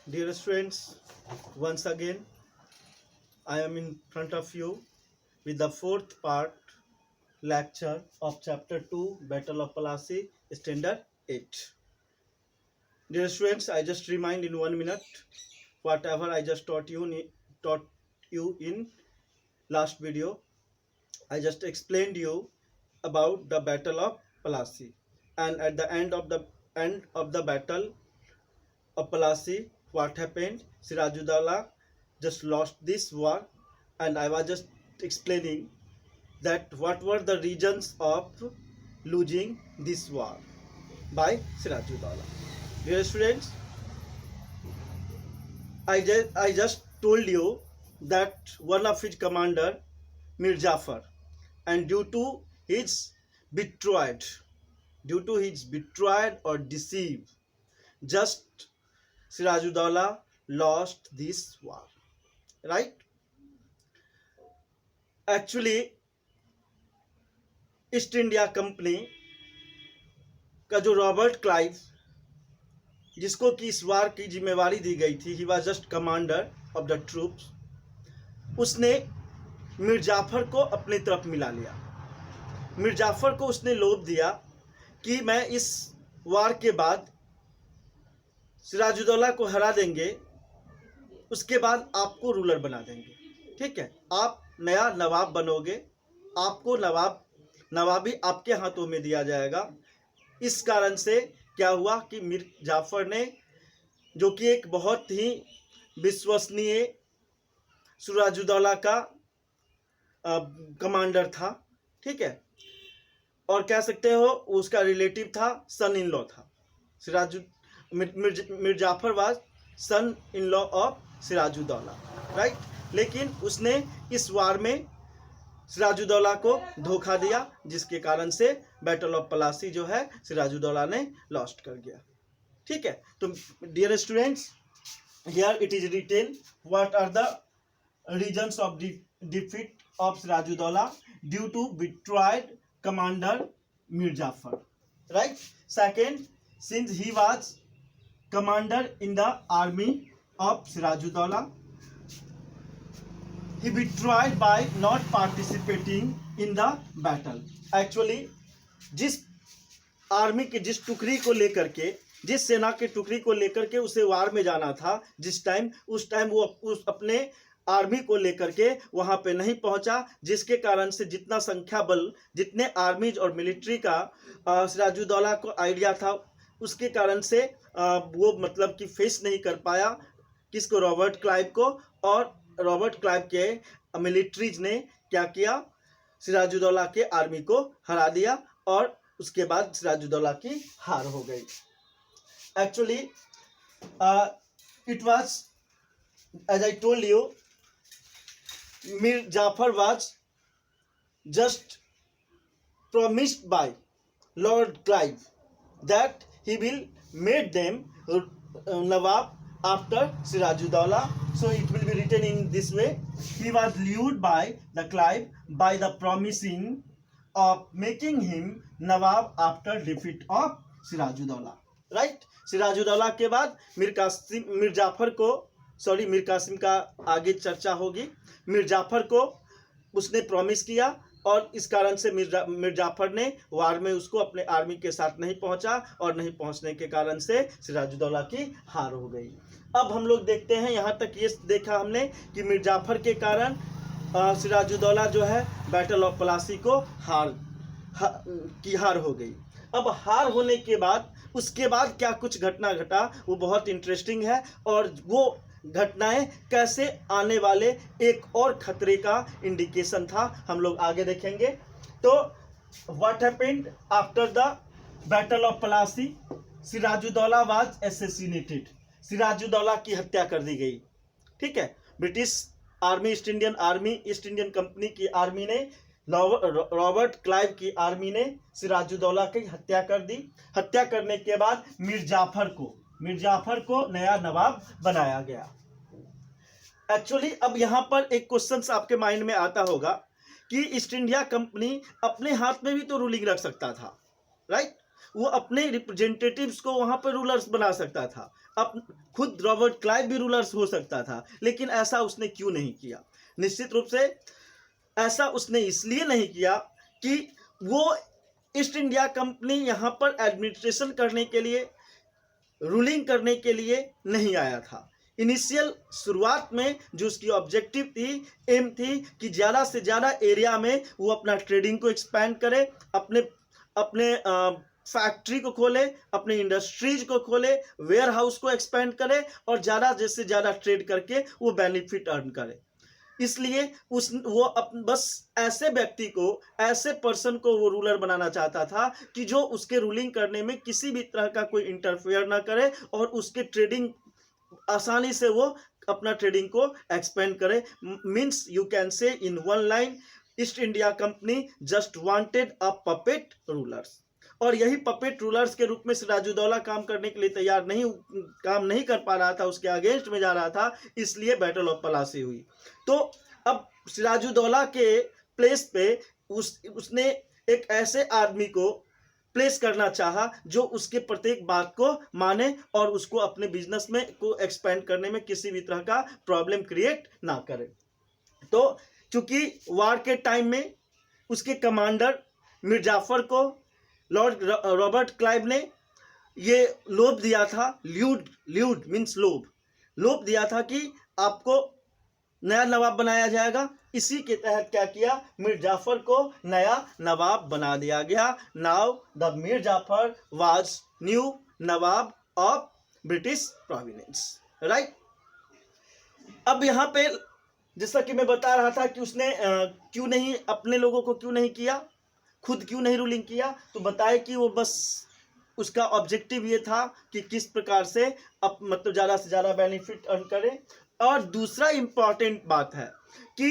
Dear students, once again I am in front of you with the fourth part lecture of chapter 2 Battle of Plassey standard 8. Dear students, I just remind in 1 minute whatever I just taught you in last video. I just explained you about the Battle of Plassey, and at the end of the battle of Plassey, what happened? Sirajuddaulah just lost this war, and I was just explaining that what were the reasons of losing this war by Sirajuddaulah. Dear students, I just told you that one of his commander, Mir Jafar, and due to his betrayed, or deceive, just Sirajuddaulah lost this war, right? Actually, east India company का जो Robert Clive, जिसको कि इस वार की जिम्मेवारी दी गई थी, he was just commander of the troops, उसने मीर जाफर को अपनी तरफ मिला लिया। मीर जाफर को उसने लोभ दिया कि मैं इस वार के बाद सिराजुद्दौला को हरा देंगे, उसके बाद आपको रूलर बना देंगे, ठीक है, आप नया नवाब बनोगे, आपको नवाबी आपके हाथों में दिया जाएगा। इस कारण से क्या हुआ कि मीर जाफर ने, जो कि एक बहुत ही विश्वसनीय सिराजुद्दौला का कमांडर था, ठीक है, और कह सकते हो उसका रिलेटिव था, सन इन लॉ था। Mir Jafar was son in law of Sirajuddaulah, right. लेकिन उसने इस वार में सिराजुद्दौला को धोखा दिया, जिसके कारण से बैटल ऑफ प्लासी जो है सिराजुद्दौला ने लॉस्ट कर गया, ठीक है। तो dear students, here it is written what are the reasons of defeat of Sirajuddaulah due to betrayed commander Mir Jafar, right. Second, since he was commander in the army of Sirajuddaulah, he betrayed by not participating in the battle. Actually, जिस army के जिस टुकड़ी को लेकर के, जिस सेना के टुकड़ी को लेकर के उसे वार में जाना था, उस टाइम वो उस अपने आर्मी को लेकर के वहां पे नहीं पहुंचा, जिसके कारण से जितना संख्या बल, जितने आर्मीज और मिलिट्री का सिराजुद्दौला को आइडिया था, उसके कारण से वो मतलब कि फेस नहीं कर पाया किसको, रॉबर्ट क्लाइव को। और रॉबर्ट क्लाइव के मिलिट्रीज ने क्या किया, सिराजुद्दौला के आर्मी को हरा दिया, और उसके बाद सिराजुद्दौला की हार हो गई। Actually it was, as I told you, Mir Jafar was just promised by Lord Clive that he will make them Nawab after Sirajuddaulah. So it will be written in this way: he was lured by the Clive by the promising of making him Nawab after defeat of Sirajuddaulah, right? Sirajuddaulah के बाद मीर कासिम का आगे चर्चा होगी। मीर जाफर को उसने promise किया, और इस कारण से मीर जाफर ने वार में उसको अपने आर्मी के साथ नहीं पहुंचा, और नहीं पहुंचने के कारण से सिराजुद्दौला की हार हो गई। अब हम लोग देखते हैं, यहाँ तक ये देखा हमने कि मीर जाफर के कारण सिराजुद्दौला जो है बैटल ऑफ प्लासी को हार हो गई। अब हार होने के बाद उसके बाद क्या कुछ घटना घटा, वो बहुत इंटरेस्टिंग है, और वो घटनाएं कैसे आने वाले एक और खतरे का इंडिकेशन था, हम लोग आगे देखेंगे। तो what happened after the battle of Plassey, Sirajuddaulah was assassinated, Sirajuddaulah की हत्या कर दी गई, ठीक है। British army, east Indian company की आर्मी ने, रॉबर्ट क्लाइव की आर्मी ने सिराजुद्दौला की हत्या कर दी। हत्या करने के बाद मीर जाफर को नया नवाब बनाया गया। एक्चुअली अब यहां पर एक क्वेश्चन आपके माइंड में आता होगा कि ईस्ट इंडिया कंपनी अपने हाथ में भी तो रूलिंग रख सकता था, राइट। वो अपने रिप्रेजेंटेटिव्स को वहां पर रूलर्स बना सकता था, अब खुद रॉबर्ट क्लाइव भी रूलर्स हो सकता था, लेकिन ऐसा उसने क्यों नहीं किया? निश्चित रूप से ऐसा उसने इसलिए नहीं किया कि वो ईस्ट इंडिया कंपनी यहाँ पर एडमिनिस्ट्रेशन करने के लिए, रूलिंग करने के लिए नहीं आया था। इनिशियल शुरुआत में जो उसकी ऑब्जेक्टिव थी, एम थी कि ज़्यादा से ज़्यादा एरिया में वो अपना ट्रेडिंग को एक्सपैंड करे, अपने अपने फैक्ट्री को खोले, अपने इंडस्ट्रीज को खोले, वेयर हाउस को एक्सपेंड करे और ज़्यादा से ज़्यादा ट्रेड करके वो बेनिफिट अर्न करे। इसलिए बस ऐसे व्यक्ति को, ऐसे पर्सन को वो रूलर बनाना चाहता था कि जो उसके रूलिंग करने में किसी भी तरह का कोई इंटरफेयर ना करे और उसके ट्रेडिंग आसानी से वो अपना ट्रेडिंग को एक्सपेंड करे। Means you can say in one line, east India company just wanted a puppet rulers. और यही पपेट रूलर्स के रूप में सिराजुद्दौला काम करने के लिए काम नहीं कर पा रहा था, उसके अगेंस्ट में जा रहा था, इसलिए बैटल ऑफ पलासी हुई। तो अब सिराजुद्दौला के प्लेस पे उसने एक ऐसे आदमी को प्लेस करना चाहा जो उसके प्रत्येक बात को माने और उसको अपने बिजनेस में को एक्सपेंड करने में किसी भी तरह का प्रॉब्लम क्रिएट ना करे। तो चूंकि वार के टाइम में उसके कमांडर मीर जाफर को लॉर्ड रॉबर्ट क्लाइव ने ये लोभ दिया था, ल्यूड मीन्स लोभ दिया था कि आपको नया नवाब बनाया जाएगा। इसी के तहत क्या किया, मीर जाफर को नया नवाब बना दिया गया। Now the Mir Jafar was new nawab of British province, right. अब यहाँ पे जैसा कि मैं बता रहा था कि उसने क्यों नहीं अपने लोगों को क्यों नहीं किया, खुद क्यों नहीं रूलिंग किया, तो बताए कि वो बस उसका ऑब्जेक्टिव ये था कि किस प्रकार से मतलब ज़्यादा से ज़्यादा बेनिफिट अर्न करे। और दूसरा इम्पॉर्टेंट बात है कि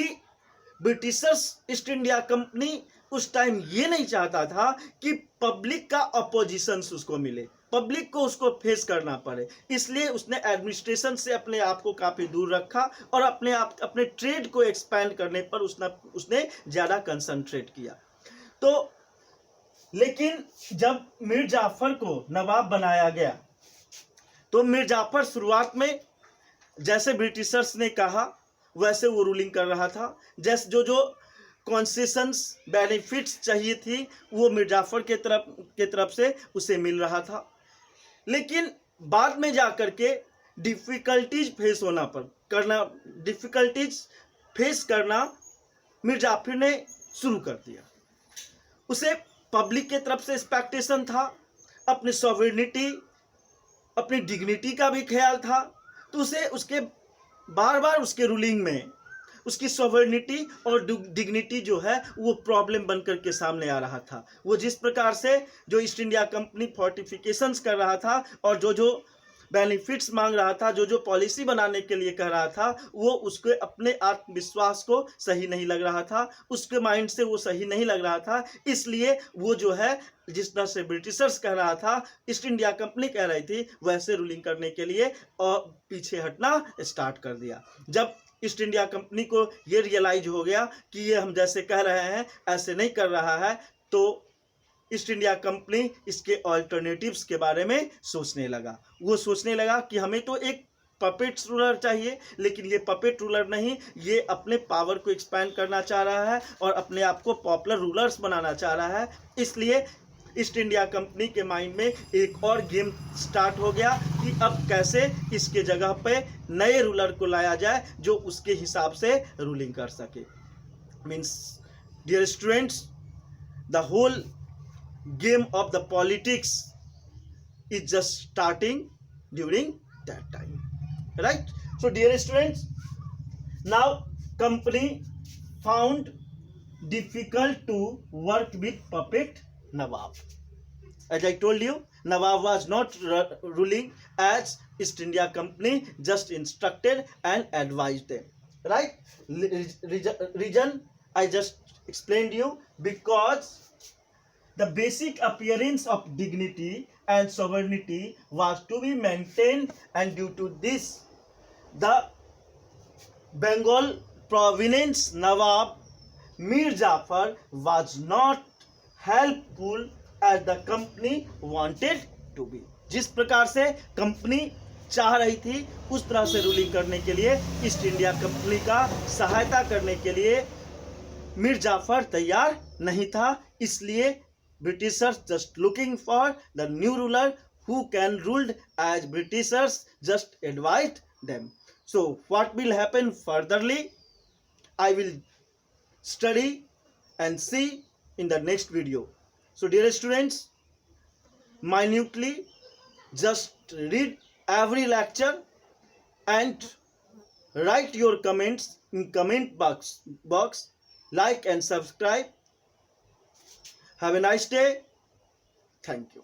ब्रिटिशर्स ईस्ट इंडिया कंपनी उस टाइम ये नहीं चाहता था कि पब्लिक का अपोजिशन उसको मिले, पब्लिक को उसको फेस करना पड़े, इसलिए उसने एडमिनिस्ट्रेशन से अपने आप को काफ़ी दूर रखा और अपने ट्रेड को एक्सपैंड करने पर उसने ज़्यादा कंसंट्रेट किया। तो लेकिन जब मीर जाफर को नवाब बनाया गया तो मीर जाफर शुरुआत में जैसे ब्रिटिशर्स ने कहा वैसे वो रूलिंग कर रहा था। जैसे जो कॉन्सेशंस बेनिफिट्स चाहिए थी वो मीर जाफर के तरफ से उसे मिल रहा था। लेकिन बाद में जाकर के डिफ़िकल्टीज फेस करना मीर जाफर ने शुरू कर दिया। उसे पब्लिक के तरफ से एक्सपेक्टेशन था, अपनी सॉवरेनिटी, अपनी डिग्निटी का भी ख्याल था, तो उसे उसके बार बार उसके रूलिंग में उसकी सॉवरेनिटी और डिग्निटी जो है वो प्रॉब्लम बनकर के सामने आ रहा था। वो जिस प्रकार से जो ईस्ट इंडिया कंपनी फोर्टिफिकेशंस कर रहा था और जो बेनिफिट्स मांग रहा था, जो पॉलिसी बनाने के लिए कह रहा था, वो उसके अपने आत्मविश्वास को सही नहीं लग रहा था, उसके माइंड से वो सही नहीं लग रहा था। इसलिए वो जो है जिस तरह से ब्रिटिशर्स कह रहा था, ईस्ट इंडिया कंपनी कह रही थी, वैसे रूलिंग करने के लिए और पीछे हटना स्टार्ट कर दिया। जब ईस्ट इंडिया कंपनी को ये रियलाइज हो गया कि ये हम जैसे कह रहे हैं ऐसे नहीं कर रहा है, तो ईस्ट इंडिया कंपनी इसके ऑल्टरनेटिव्स के बारे में सोचने लगा। वो सोचने लगा कि हमें तो एक पपेट रूलर चाहिए, लेकिन ये पपेट रूलर नहीं, ये अपने पावर को एक्सपैंड करना चाह रहा है और अपने आप को पॉपुलर रूलर्स बनाना चाह रहा है। इसलिए ईस्ट इंडिया कंपनी के माइंड में एक और गेम स्टार्ट हो गया कि अब कैसे इसके जगह पे नए रूलर को लाया जाए जो उसके हिसाब से रूलिंग कर सके। Means dear students, the whole game of the politics is just starting during that time, right? So dear students, now company found difficult to work with puppet Nawab. As I told you, Nawab was not ruling as East India Company just instructed and advised them, right? Reason I just explained you, because the basic appearance of dignity and sovereignty was to be maintained, and due to this, the Bengal province Nawab Mir Jafar was not helpful as the company wanted to be. जिस प्रकार से company चाह रही थी उस तरह से ruling करने के लिए ईस्ट इंडिया कंपनी का सहायता करने के लिए मीर जाफर तैयार नहीं था. इसलिए Britishers just looking for the new ruler who can ruled as Britishers just advised them. So what will happen furtherly, I will study and see in the next video. So dear students, minutely just read every lecture and write your comments in comment box, like and subscribe. Have a nice day. Thank you.